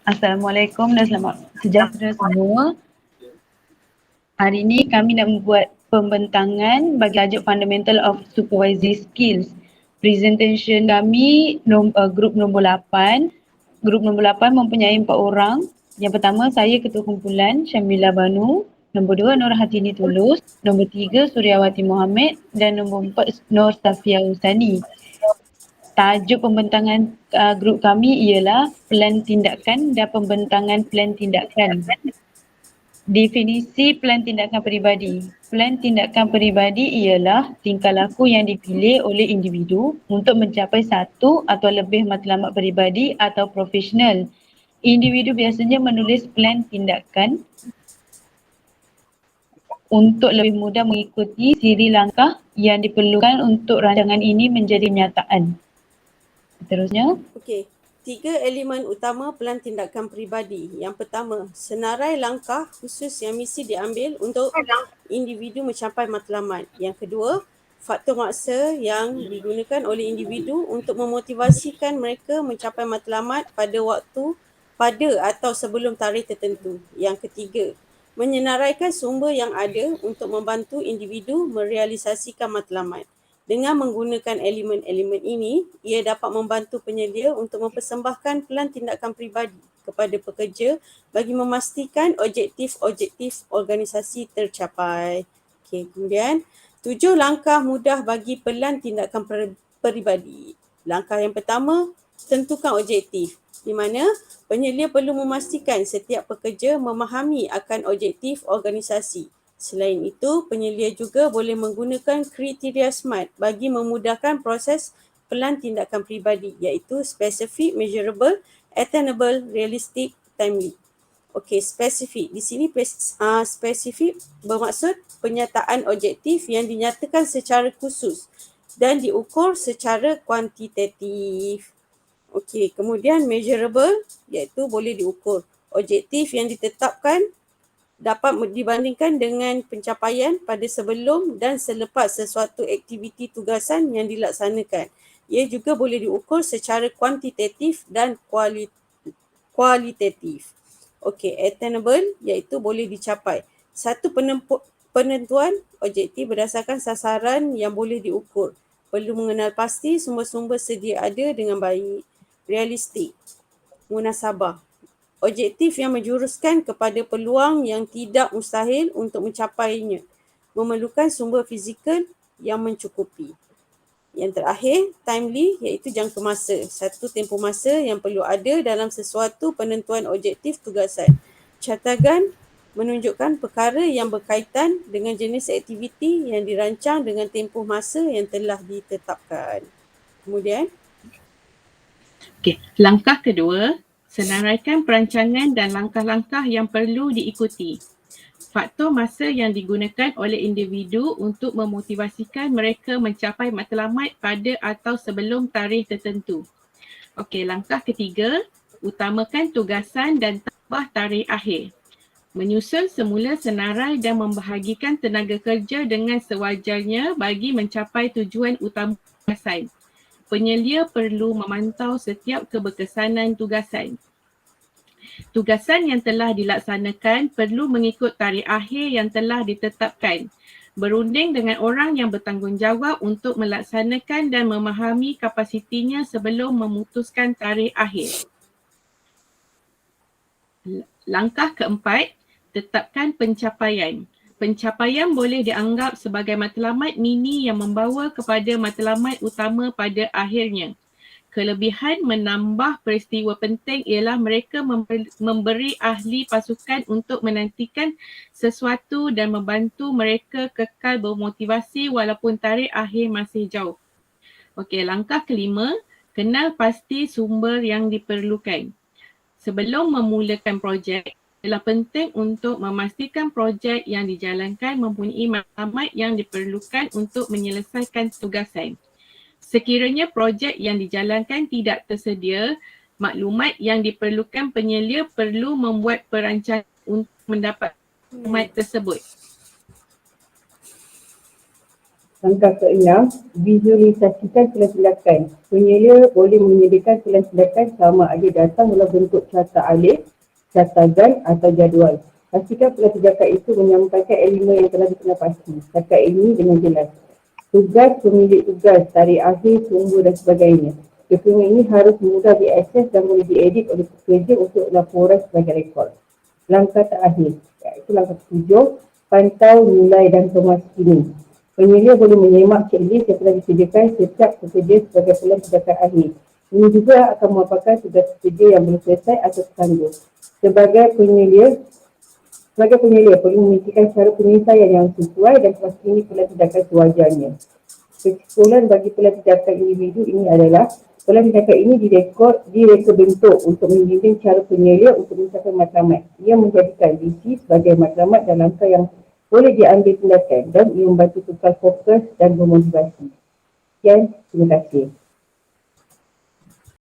Assalamualaikum dan selamat sejahtera semua. Hari ini kami nak membuat pembentangan bagi tajuk Fundamental of Supervisory Skills. Presentation kami grup nombor 8. Grup nombor 8 mempunyai 4 orang. Yang pertama saya Ketua Kumpulan Syamila Banu, nombor 2 Nur Hatini Tulus, nombor 3 Suryawati Mohamad dan nombor 4 Nur Safia Husani. Tajuk pembentangan grup kami ialah Plan Tindakan dan Pembentangan Plan Tindakan. Definisi plan tindakan peribadi. Plan tindakan peribadi ialah tingkah laku yang dipilih oleh individu untuk mencapai satu atau lebih matlamat peribadi atau profesional. Individu biasanya menulis plan tindakan untuk lebih mudah mengikuti siri langkah yang diperlukan untuk rancangan ini menjadi kenyataan. Seterusnya. Okey, 3 elemen utama plan tindakan peribadi. Yang pertama, senarai langkah khusus yang mesti diambil untuk individu mencapai matlamat. Yang kedua, faktor maksa yang digunakan oleh individu untuk memotivasikan mereka mencapai matlamat pada atau sebelum tarikh tertentu. Yang ketiga, menyenaraikan sumber yang ada untuk membantu individu merealisasikan matlamat. Dengan menggunakan elemen-elemen ini, ia dapat membantu penyelia untuk mempersembahkan plan tindakan peribadi kepada pekerja bagi memastikan objektif-objektif organisasi tercapai. Okey, kemudian 7 langkah mudah bagi plan tindakan peribadi. Langkah yang pertama, tentukan objektif, di mana penyelia perlu memastikan setiap pekerja memahami akan objektif organisasi. Selain itu, penyelia juga boleh menggunakan kriteria SMART bagi memudahkan proses plan tindakan peribadi, iaitu specific, measurable, attainable, realistic, timely. Okey, spesifik. Di sini spesifik bermaksud penyataan objektif yang dinyatakan secara khusus dan diukur secara kuantitatif. Okey, kemudian measurable iaitu boleh diukur. Objektif yang ditetapkan dapat dibandingkan dengan pencapaian pada sebelum dan selepas sesuatu aktiviti tugasan yang dilaksanakan. Ia juga boleh diukur secara kuantitatif dan kualitatif. Okey, attainable iaitu boleh dicapai. Satu penentuan objektif berdasarkan sasaran yang boleh diukur. Perlu mengenal pasti sumber-sumber sedia ada dengan baik. Realistik, munasabah. Objektif yang menjuruskan kepada peluang yang tidak mustahil untuk mencapainya. Memerlukan sumber fizikal yang mencukupi. Yang terakhir, timely iaitu jangka masa. Satu tempoh masa yang perlu ada dalam sesuatu penentuan objektif tugasan. Catagan menunjukkan perkara yang berkaitan dengan jenis aktiviti yang dirancang dengan tempoh masa yang telah ditetapkan. Kemudian, langkah kedua, senaraikan perancangan dan langkah-langkah yang perlu diikuti. Faktor masa yang digunakan oleh individu untuk memotivasikan mereka mencapai matlamat pada atau sebelum tarikh tertentu. Okey, langkah ketiga, utamakan tugasan dan tambah tarikh akhir. Menyusun semula senarai dan membahagikan tenaga kerja dengan sewajarnya bagi mencapai tujuan utama tugasan. Penyelia perlu memantau setiap keberkesanan tugasan. Tugasan yang telah dilaksanakan perlu mengikut tarikh akhir yang telah ditetapkan. Berunding dengan orang yang bertanggungjawab untuk melaksanakan dan memahami kapasitinya sebelum memutuskan tarikh akhir. Langkah keempat, tetapkan pencapaian. Pencapaian boleh dianggap sebagai matlamat mini yang membawa kepada matlamat utama pada akhirnya. Kelebihan menambah peristiwa penting ialah mereka memberi ahli pasukan untuk menantikan sesuatu dan membantu mereka kekal bermotivasi walaupun tarikh akhir masih jauh. Okey, langkah kelima, kenal pasti sumber yang diperlukan. Sebelum memulakan projek, adalah penting untuk memastikan projek yang dijalankan mempunyai maklumat yang diperlukan untuk menyelesaikan tugasan. Sekiranya projek yang dijalankan tidak tersedia, maklumat yang diperlukan penyelia perlu membuat perancangan untuk mendapat maklumat tersebut. Langkah ke-6, visualisasikan pelan tindakan. Penyelia boleh menyediakan pelan tindakan sama ada datang dalam bentuk carta alif, carta gan atau jadual. Pastikan pelan tindakan itu menyampaikan elemen yang telah dikenal pasti. Cakap ini dengan jelas. Tugas pemilik tugas, tarikh akhir, sumber dan sebagainya. Dokumen ini harus mudah diakses dan boleh diedit oleh pekerja untuk laporan sebagai rekod. Langkah terakhir, iaitu langkah ke-7, pantau nilai dan kemas kini. Penyelia boleh menyemak checklist yang telah disediakan setiap pekerja sebagai pelan tindakan akhir. Ini juga akan memaparkan tugas pekerja yang belum selesai atau tertangguh. Sebagai penyelia perlu memikirkan cara penyelesaian yang sesuai dan pastikan pelan tindakan sewajarnya. Kesimpulan bagi pelan tindakan individu ini adalah pelan tindakan ini direka bentuk untuk membimbing cara penyelia untuk mencapai matlamat. Ia menjadikan visi sebagai matlamat dan langkah yang boleh diambil tindakan dan ia membantu kekal fokus dan memotivasi. Sekian, terima kasih.